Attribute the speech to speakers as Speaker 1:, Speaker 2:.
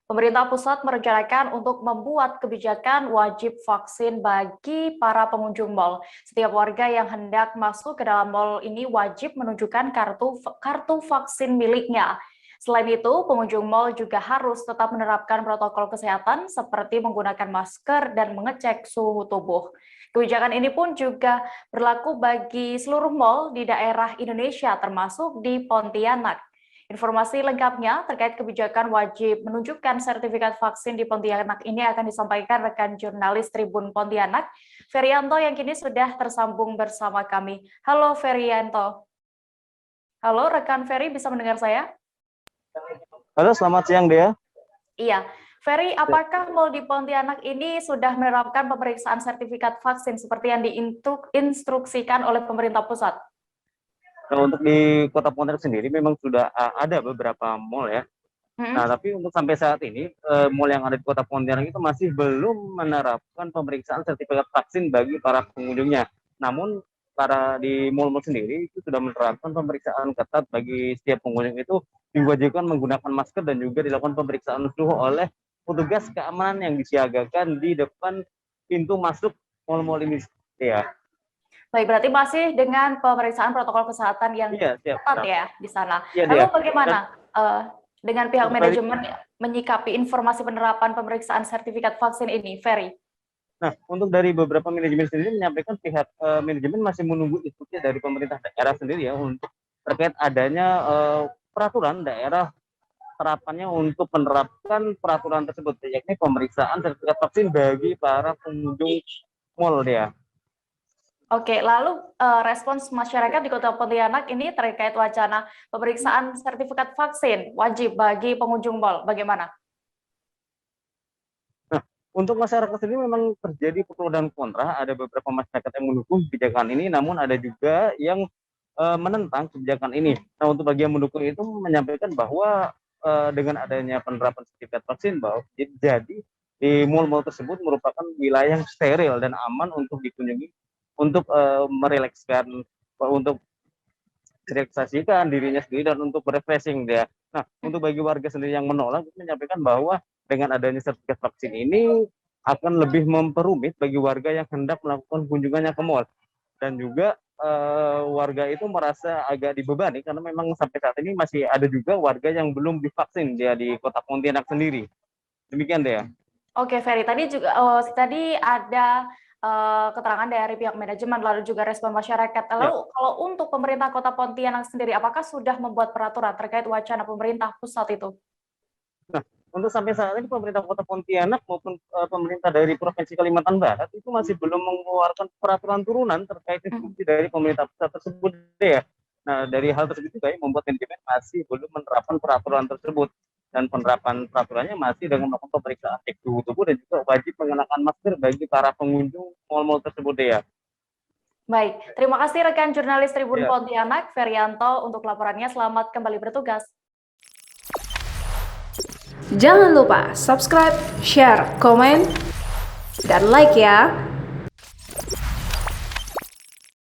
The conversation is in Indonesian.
Speaker 1: Pemerintah pusat merencanakan untuk membuat kebijakan wajib vaksin bagi para pengunjung mal. Setiap warga yang hendak masuk ke dalam mal ini wajib menunjukkan kartu vaksin miliknya. Selain itu, pengunjung mal juga harus tetap menerapkan protokol kesehatan seperti menggunakan masker dan mengecek suhu tubuh. Kebijakan ini pun juga berlaku bagi seluruh mal di daerah Indonesia termasuk di Pontianak. Informasi lengkapnya terkait kebijakan wajib menunjukkan sertifikat vaksin di Pontianak ini akan disampaikan rekan jurnalis Tribun Pontianak, Ferianto, yang kini sudah tersambung bersama kami. Halo Ferianto. Halo rekan Ferry, bisa mendengar saya?
Speaker 2: Halo, selamat siang Dea.
Speaker 1: Iya. Ferry, apakah mal di Pontianak ini sudah menerapkan pemeriksaan sertifikat vaksin seperti yang diinstruksikan oleh pemerintah pusat?
Speaker 2: Nah, untuk di Kota Pontianak sendiri memang sudah ada beberapa mall ya. Nah, tapi untuk sampai saat ini mall yang ada di Kota Pontianak itu masih belum menerapkan pemeriksaan sertifikat vaksin bagi para pengunjungnya. Namun di mall-mall sendiri itu sudah menerapkan pemeriksaan ketat bagi setiap pengunjung, itu diwajibkan menggunakan masker dan juga dilakukan pemeriksaan suhu oleh petugas keamanan yang disiagakan di depan pintu masuk mall-mall ini ya.
Speaker 1: Baik, berarti masih dengan pemeriksaan protokol kesehatan yang ketat ya di sana. Lalu bagaimana dengan pihak manajemen menyikapi informasi penerapan pemeriksaan sertifikat vaksin ini, Ferry?
Speaker 2: Nah, untuk dari beberapa manajemen sendiri menyampaikan pihak manajemen masih menunggu instruksi dari pemerintah daerah sendiri ya untuk terkait adanya peraturan daerah terapannya untuk menerapkan peraturan tersebut, yakni pemeriksaan sertifikat vaksin bagi para pengunjung mall ya.
Speaker 1: Oke, lalu respons masyarakat di Kota Pontianak ini terkait wacana pemeriksaan sertifikat vaksin wajib bagi pengunjung mal, bagaimana?
Speaker 2: Nah, untuk masyarakat sendiri memang terjadi pro dan kontra. Ada beberapa masyarakat yang mendukung kebijakan ini, namun ada juga yang menentang kebijakan ini. Nah, untuk bagi yang mendukung itu menyampaikan bahwa dengan adanya penerapan sertifikat vaksin, bahwa jadi di mal-mal tersebut merupakan wilayah yang steril dan aman untuk dikunjungi, untuk merelakskan, untuk relaksasikan dirinya sendiri dan untuk refreshing dia. Nah, untuk bagi warga sendiri yang menolak, menyampaikan bahwa dengan adanya sertifikat vaksin ini akan lebih memperumit bagi warga yang hendak melakukan kunjungannya ke mal, dan juga warga itu merasa agak dibebani karena memang sampai saat ini masih ada juga warga yang belum divaksin dia di Kota Pontianak sendiri. Demikian deh.
Speaker 1: Oke, Ferry, tadi ada keterangan dari pihak manajemen lalu juga respon masyarakat. Lalu kalau untuk pemerintah Kota Pontianak sendiri, apakah sudah membuat peraturan terkait wacana pemerintah pusat itu?
Speaker 2: Nah, untuk sampai saat ini pemerintah Kota Pontianak maupun pemerintah dari Provinsi Kalimantan Barat itu masih belum mengeluarkan peraturan turunan terkait instruksi dari pemerintah pusat tersebut ya. Nah, dari hal tersebut juga yang membuat manajemen masih belum menerapkan peraturan tersebut, dan penerapan peraturannya masih dengan melakukan pemeriksaan cek suhu tubuh dan juga wajib mengenakan masker bagi para pengunjung mal-mal tersebut ya.
Speaker 1: Baik, terima kasih rekan jurnalis Tribun Pontianak, Ferianto, untuk laporannya. Selamat kembali bertugas.
Speaker 3: Jangan lupa subscribe, share, komen, dan like ya.